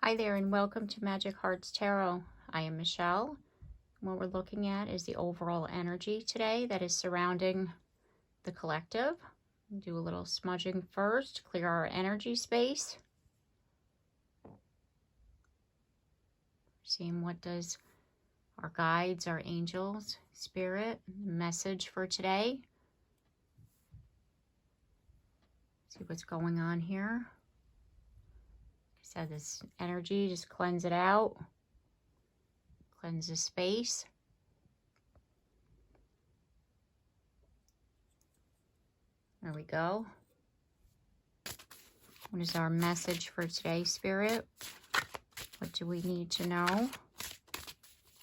Hi there and welcome to Magic Hearts Tarot. I am Michelle. What we're looking at is the overall energy today that is surrounding the collective. We'll do a little smudging first, clear our energy space. Seeing what does our guides, our angels, spirit, message for today. See what's going on here. So this energy, just cleanse it out. Cleanse the space. There we go. What is our message for today, Spirit? What do we need to know?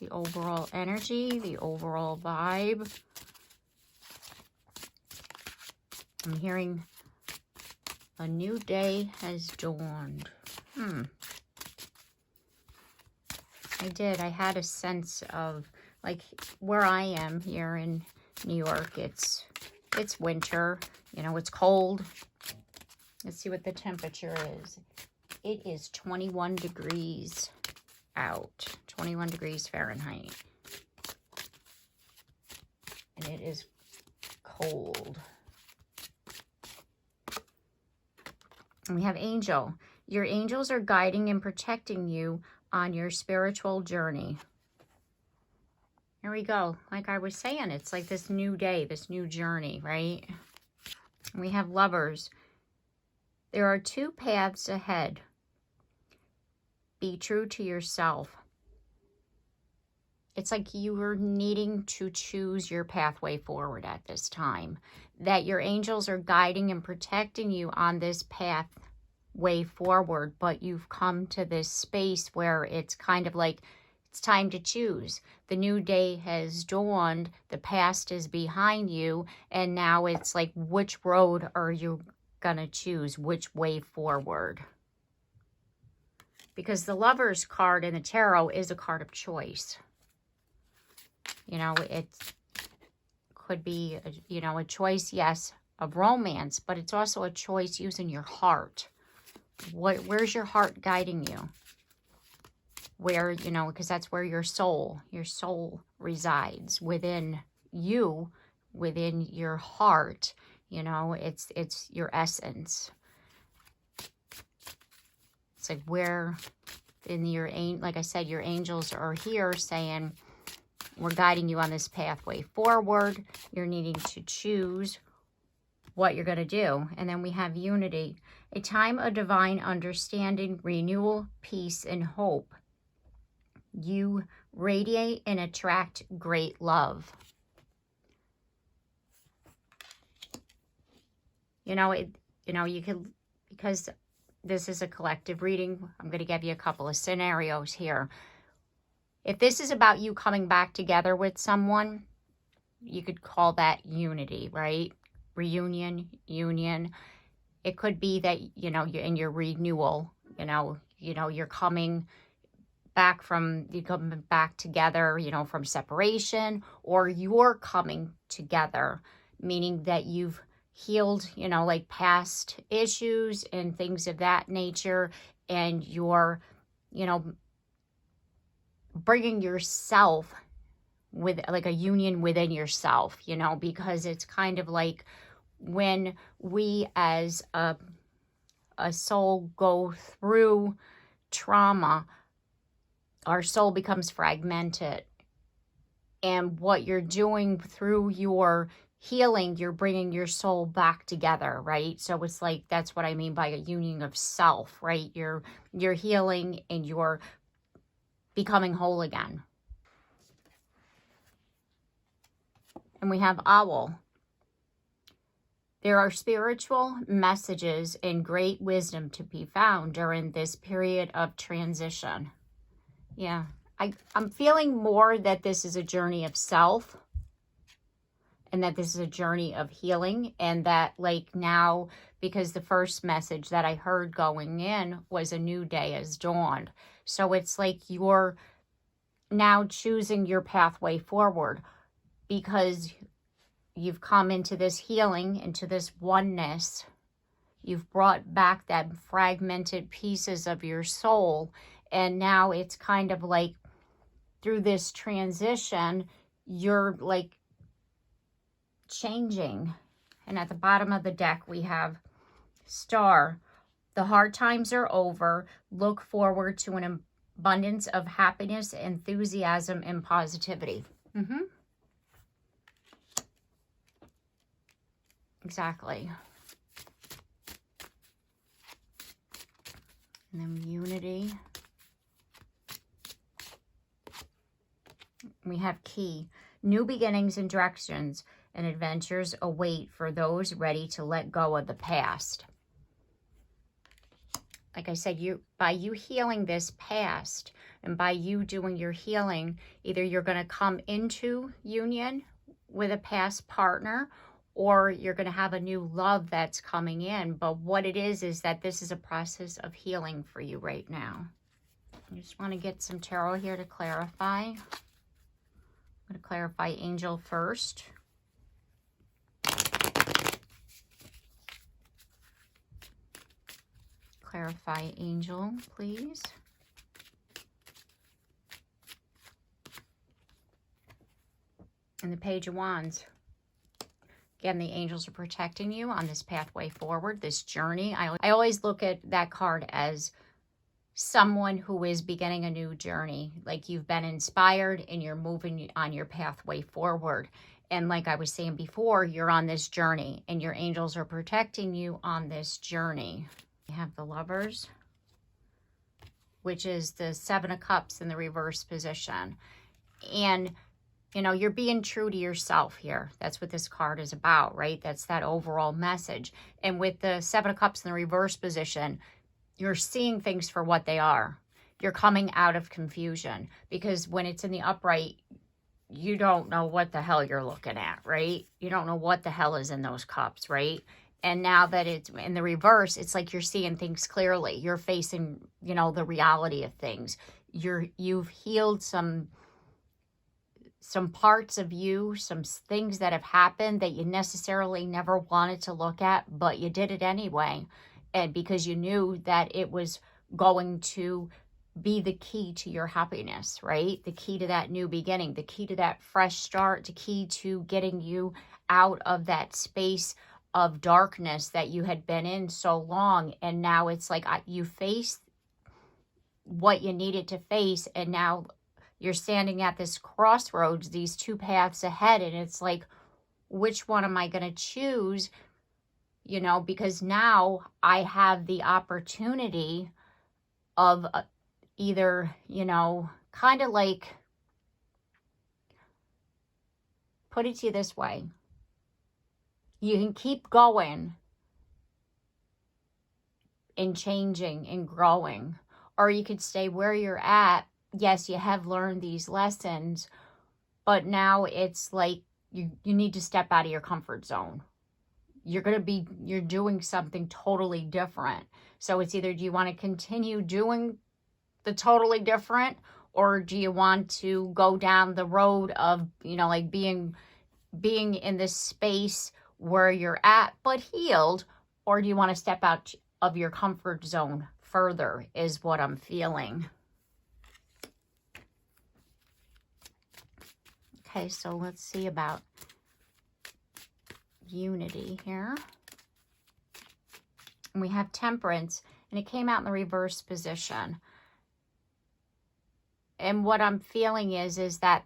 The overall energy, the overall vibe. I'm hearing a new day has dawned. I had a sense of, like, where I am here in New York, it's winter, you know, it's cold. Let's see what the temperature is. It is 21 degrees out, 21 degrees Fahrenheit. And it is cold. And we have angel. Your angels are guiding and protecting you on your spiritual journey. Here we go. Like I was saying, it's like this new day, this new journey, right? We have lovers. There are two paths ahead. Be true to yourself. It's like you are needing to choose your pathway forward at this time. That your angels are guiding and protecting you on this path way forward, but you've come to this space where it's kind of like it's time to choose. The new day has dawned, the past is behind you, and now it's like, which road are you gonna choose? Which way forward? Because the Lovers card in the tarot is a card of choice. You know, it could be, a choice, yes, of romance, but it's also a choice using your heart. Where's your heart guiding you? Where, because that's where your soul resides within you, within your heart. It's your essence. It's like where in like I said, your angels are here saying, we're guiding you on this pathway forward. You're needing to choose what you're going to do. And then we have unity, a time of divine understanding, renewal, peace, and hope. You radiate and attract great love. You could, because this is a collective reading, I'm going to give you a couple of scenarios here. If this is about you coming back together with someone, you could call that unity, right? Reunion, union. It could be that, you're in your renewal, you're coming back together, from separation, or you're coming together, meaning that you've healed, like past issues and things of that nature, and you're, bringing yourself with like a union within yourself, because it's kind of like when we as a soul go through trauma, our soul becomes fragmented. And what you're doing through your healing, you're bringing your soul back together, right? So it's like, that's what I mean by a union of self, right? You're healing and you're becoming whole again. And we have owl. There are spiritual messages and great wisdom to be found during this period of transition. Yeah, I'm feeling more that this is a journey of self, and that this is a journey of healing, and that like now, because the first message that I heard going in was a new day has dawned. So it's like you're now choosing your pathway forward because you've come into this healing, into this oneness, You've brought back that fragmented pieces of your soul. And now it's kind of like through this transition, you're like changing. And at the bottom of the deck, we have Star. The hard times are over. Look forward to an abundance of happiness, enthusiasm, and positivity. Exactly. And then unity. We have key. New beginnings and directions and adventures await for those ready to let go of the past. Like I said, by you healing this past and by you doing your healing, either you're going to come into union with a past partner or you're going to have a new love that's coming in. But what it is that this is a process of healing for you right now. I just want to get some tarot here to clarify. I'm going to clarify angel first. Clarify angel, please. And the Page of Wands. Again, the angels are protecting you on this pathway forward, this journey. I always look at that card as someone who is beginning a new journey. Like you've been inspired and you're moving on your pathway forward. And like I was saying before, you're on this journey and your angels are protecting you on this journey. You have the Lovers, which is the Seven of Cups in the reverse position. And you know, you're being true to yourself here. That's what this card is about, right? That's that overall message. And with the Seven of Cups in the reverse position, you're seeing things for what they are. You're coming out of confusion because when it's in the upright, you don't know what the hell you're looking at, right? You don't know what the hell is in those cups, right? And now that it's in the reverse, it's like you're seeing things clearly. You're facing, you know, the reality of things. You've healed some parts of you, some things that have happened that you necessarily never wanted to look at, but you did it anyway. And because you knew that it was going to be the key to your happiness, right? The key to that new beginning, the key to that fresh start, the key to getting you out of that space of darkness that you had been in so long. And now it's like you faced what you needed to face, and now you're standing at this crossroads, these two paths ahead, and it's like, which one am I going to choose? You know, because now I have the opportunity of either, you know, kind of like, put it to you this way. You can keep going and changing and growing, or you could stay where you're at. Yes, you have learned these lessons, but now it's like you need to step out of your comfort zone. You're doing something totally different. So it's either, do you want to continue doing the totally different, or do you want to go down the road of, you know, like being in this space where you're at but healed, or do you want to step out of your comfort zone further, is what I'm feeling. Okay, so let's see about unity here. And we have Temperance, and it came out in the reverse position. And what I'm feeling is that,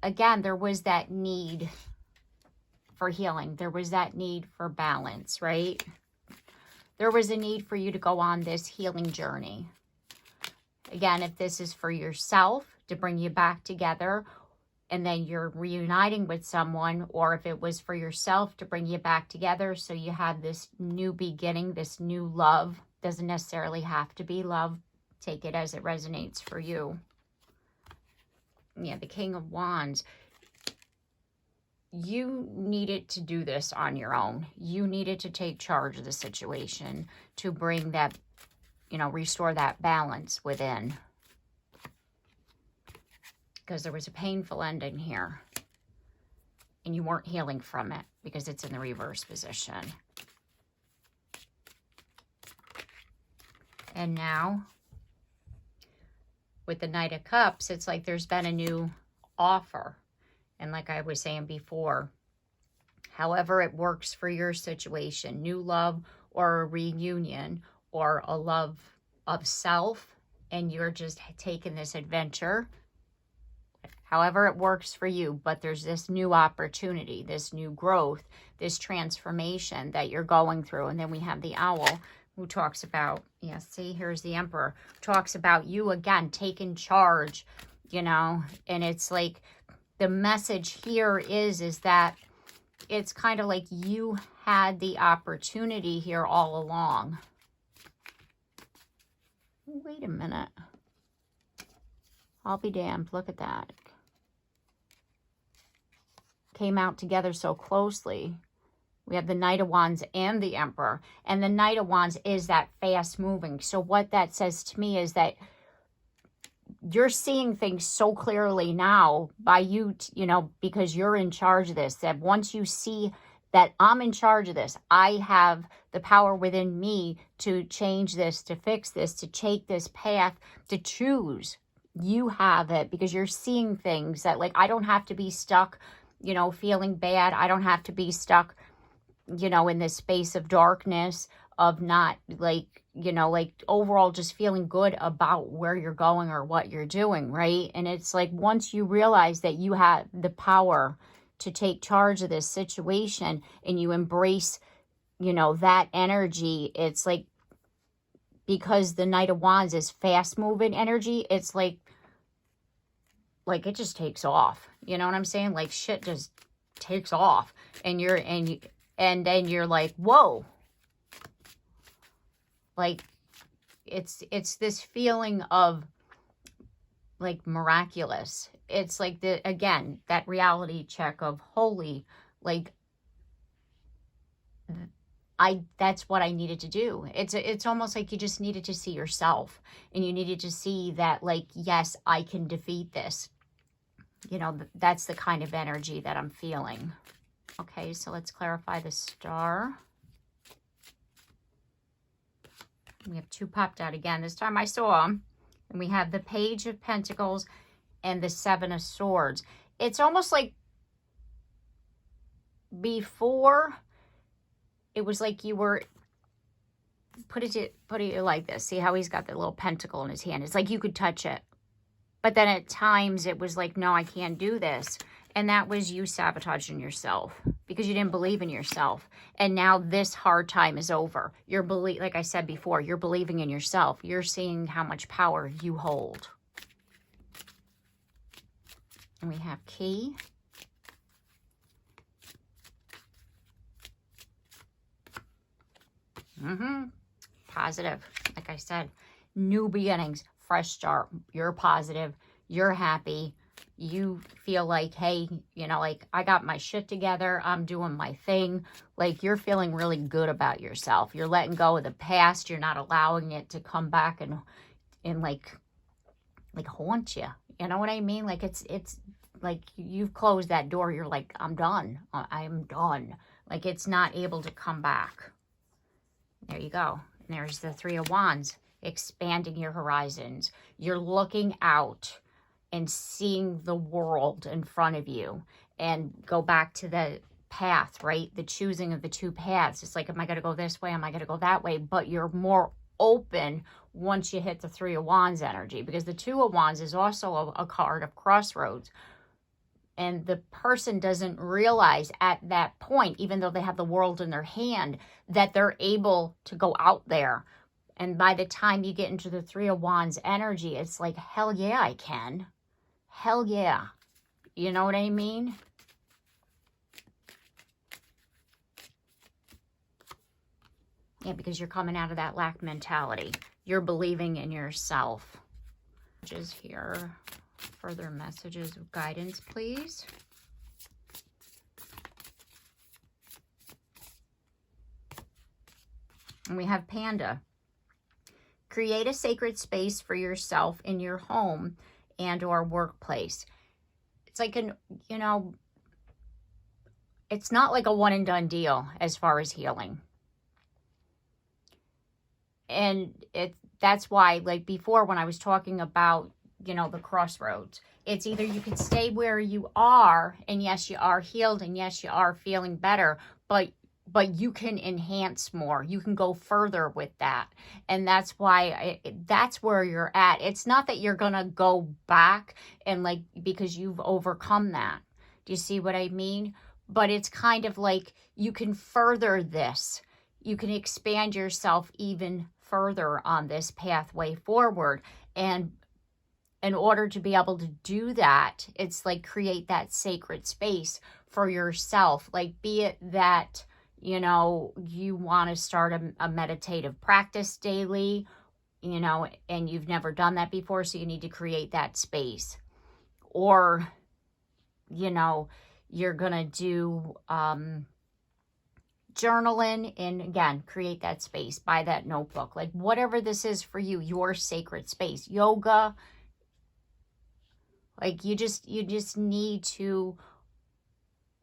again, there was that need for healing. There was that need for balance, right? There was a need for you to go on this healing journey. Again, if this is for yourself to bring you back together, and then you're reuniting with someone, or if it was for yourself to bring you back together so you have this new beginning, this new love. Doesn't necessarily have to be love. Take it as it resonates for you. Yeah, the King of Wands. You needed to do this on your own. You needed to take charge of the situation to bring that, you know, restore that balance within. Because there was a painful ending here. And you weren't healing from it because it's in the reverse position. And now, with the Knight of Cups, it's like there's been a new offer. And like I was saying before, however it works for your situation, new love or a reunion or a love of self, and you're just taking this adventure, however it works for you, but there's this new opportunity, this new growth, this transformation that you're going through. And then we have the Owl, who talks about, yeah, see, here's the Emperor, talks about you again taking charge, you know. And it's like the message here is that it's kind of like you had the opportunity here all along. Wait a minute. I'll be damned. Look at that. Came out together so closely. We have the Knight of Wands and the Emperor. And the Knight of Wands is that fast moving. So what that says to me is that you're seeing things so clearly now by you, you know, because you're in charge of this. That once you see that I'm in charge of this, I have the power within me to change this, to fix this, to take this path, to choose. You have it because you're seeing things that, like, I don't have to be stuck, you know, feeling bad. I don't have to be stuck, you know, in this space of darkness, of not, like, you know, like overall just feeling good about where you're going or what you're doing, right? And it's like once you realize that you have the power to take charge of this situation and you embrace, you know, that energy, it's like, because the Knight of Wands is fast moving energy, it's like it just takes off. You know what I'm saying? Like shit just takes off, and then you're like, whoa. Like it's this feeling of like miraculous. It's like again, that reality check of holy, like that's what I needed to do. It's almost like you just needed to see yourself, and you needed to see that, like, yes, I can defeat this. You know, that's the kind of energy that I'm feeling. Okay, so let's clarify the Star. We have two popped out again. This time I saw them. And we have the Page of Pentacles and the Seven of Swords. It's almost like before, it was like you were, put it like this. See how he's got the little pentacle in his hand. It's like you could touch it. But then at times it was like, no, I can't do this. And that was you sabotaging yourself because you didn't believe in yourself. And now this hard time is over. Like I said before, you're believing in yourself. You're seeing how much power you hold. And we have Key. Positive. Like I said, new beginnings, fresh start. You're positive. You're happy. You feel like, hey, you know, like I got my shit together. I'm doing my thing. Like you're feeling really good about yourself. You're letting go of the past. You're not allowing it to come back and like haunt you. You know what I mean? Like it's like you've closed that door. You're like, I'm done. I'm done. Like it's not able to come back. There you go. And there's the Three of Wands, expanding your horizons. You're looking out and seeing the world in front of you, and go back to the path, right? The choosing of the two paths. It's like, am I going to go this way? Am I going to go that way? But you're more open once you hit the Three of Wands energy, because the Two of Wands is also a card of crossroads. And the person doesn't realize at that point, even though they have the world in their hand, that they're able to go out there. And by the time you get into the Three of Wands energy, it's like, hell yeah, I can. Hell yeah. You know what I mean? Yeah, because you're coming out of that lack mentality. You're believing in yourself. Just here. Further messages of guidance, please. And we have Panda. Create a sacred space for yourself in your home and or workplace. It's like you know, it's not like a one and done deal as far as healing. And that's why, like before when I was talking about, you know, the crossroads, it's either you can stay where you are, and yes, you are healed, and yes, you are feeling better, but you can enhance more. You can go further with that. And that's why that's where you're at. It's not that you're going to go back and like, because you've overcome that. Do you see what I mean? But it's kind of like you can further this. You can expand yourself even further on this pathway forward. And in order to be able to do that, it's like create that sacred space for yourself. Like, be it that, you know, you want to start a meditative practice daily, you know, and you've never done that before, so you need to create that space. Or, you know, you're going to do journaling, and again, create that space, buy that notebook. Like, whatever this is for you, your sacred space. Yoga, like you just need to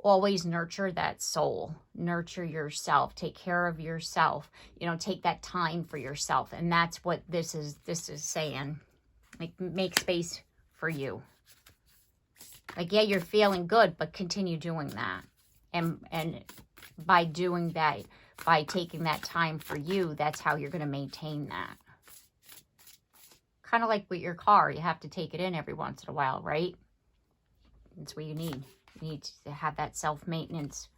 always nurture that soul, nurture yourself, take care of yourself, you know, take that time for yourself. And that's what this is saying. Like, make space for you. Like, yeah, you're feeling good, but continue doing that. And by doing that, by taking that time for you, that's how you're going to maintain that. Kind of like with your car, you have to take it in every once in a while, right? That's what you need. You need to have that self-maintenance.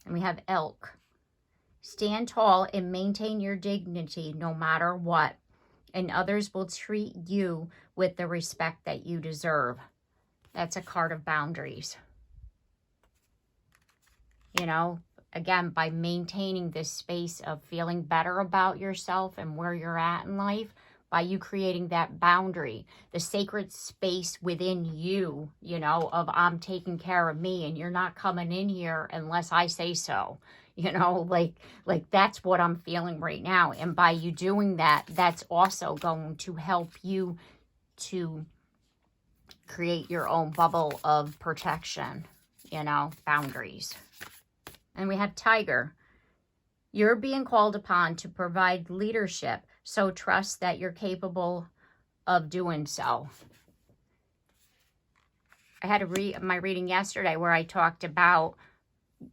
And we have Elk. Stand tall and maintain your dignity no matter what, and others will treat you with the respect that you deserve. That's a card of boundaries. You know, again, by maintaining this space of feeling better about yourself and where you're at in life, by you creating that boundary, the sacred space within you, you know, of I'm taking care of me and you're not coming in here unless I say so, you know, like that's what I'm feeling right now. And by you doing that, that's also going to help you to create your own bubble of protection, you know, boundaries. And we have Tiger. You're being called upon to provide leadership, so trust that you're capable of doing so. I had my reading yesterday where I talked about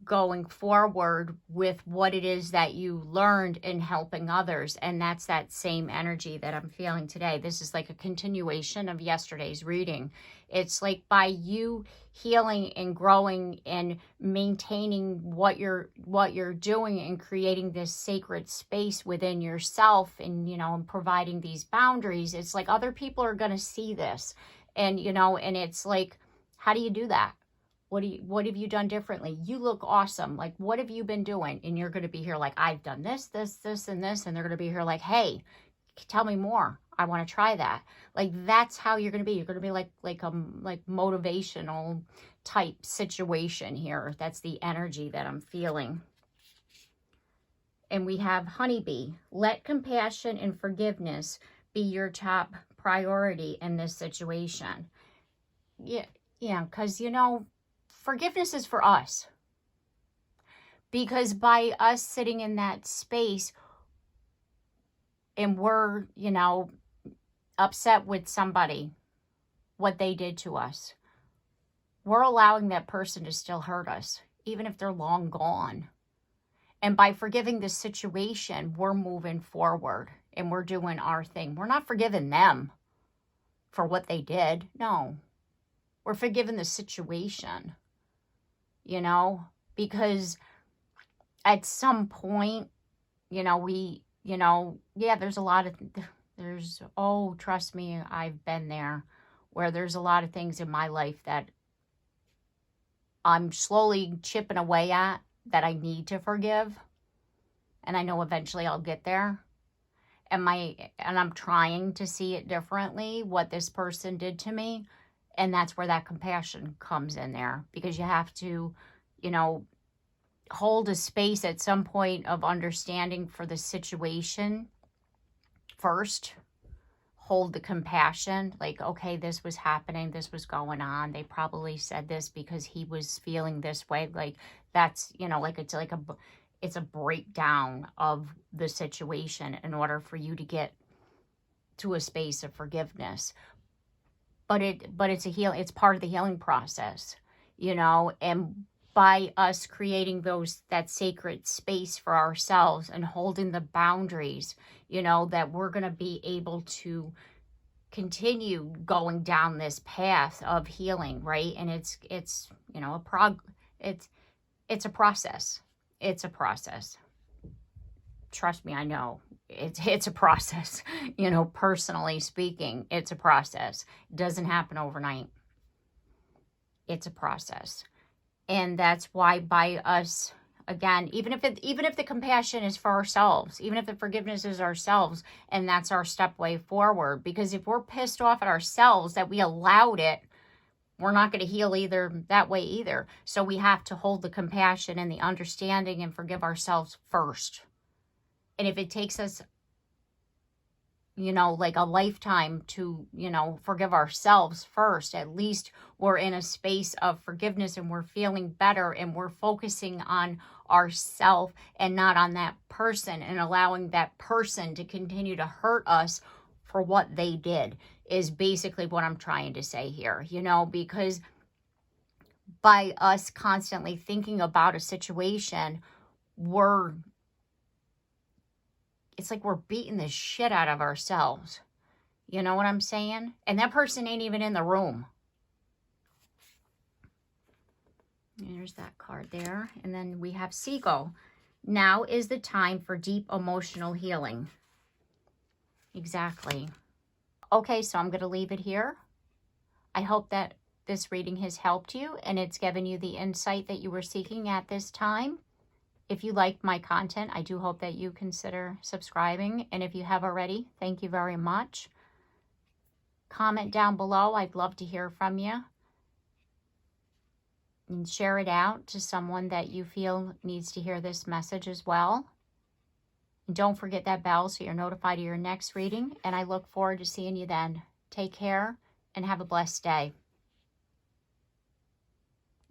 going forward with what it is that you learned in helping others. And that's that same energy that I'm feeling today. This is like a continuation of yesterday's reading. It's like by you healing and growing and maintaining what you're doing and creating this sacred space within yourself and, you know, and providing these boundaries, it's like other people are going to see this. And, you know, and it's like, how do you do that? What have you done differently? You look awesome. Like, what have you been doing? And you're going to be here like, I've done this, this, this, and this. And they're going to be here like, hey, tell me more. I want to try that. Like, that's how you're going to be. You're going to be like motivational type situation here. That's the energy that I'm feeling. And we have Honeybee. Let compassion and forgiveness be your top priority in this situation. Yeah, because, you know, forgiveness is for us. Because by us sitting in that space and we're, you know, upset with somebody, what they did to us, we're allowing that person to still hurt us, even if they're long gone. And by forgiving the situation, we're moving forward and we're doing our thing. We're not forgiving them for what they did. No, we're forgiving the situation. You know, because at some point, you know, there's a lot of, trust me, I've been there, where there's a lot of things in my life that I'm slowly chipping away at that I need to forgive. And I know eventually I'll get there. And I'm trying to see it differently, what this person did to me. And that's where that compassion comes in there, because you have to, you know, hold a space at some point of understanding for the situation first. Hold the compassion, like, okay, this was happening, this was going on. They probably said this because he was feeling this way. Like, that's, you know, like it's like It's a breakdown of the situation in order for you to get to a space of forgiveness. But it's it's part of the healing process, you know, and by us creating that sacred space for ourselves and holding the boundaries, you know, that we're going to be able to continue going down this path of healing, right? And it's you know, it's a process. It's a process. Trust me, I know. It's a process. You know, personally speaking, it's a process. It doesn't happen overnight. It's a process. And that's why by us, again, even if the compassion is for ourselves, even if the forgiveness is ourselves, and that's our step way forward, because if we're pissed off at ourselves that we allowed it, we're not going to heal either that way either. So we have to hold the compassion and the understanding and forgive ourselves first. And if it takes us, you know, like a lifetime to, you know, forgive ourselves first, at least we're in a space of forgiveness and we're feeling better and we're focusing on ourselves and not on that person and allowing that person to continue to hurt us for what they did, is basically what I'm trying to say here, you know, because by us constantly thinking about a situation, it's like we're beating the shit out of ourselves. You know what I'm saying? And that person ain't even in the room. There's that card there. And then we have Seagull. Now is the time for deep emotional healing. Exactly. Okay, so I'm going to leave it here. I hope that this reading has helped you and it's given you the insight that you were seeking at this time. If you like my content, I do hope that you consider subscribing. And if you have already, thank you very much. Comment down below. I'd love to hear from you. And share it out to someone that you feel needs to hear this message as well. And don't forget that bell so you're notified of your next reading. And I look forward to seeing you then. Take care and have a blessed day.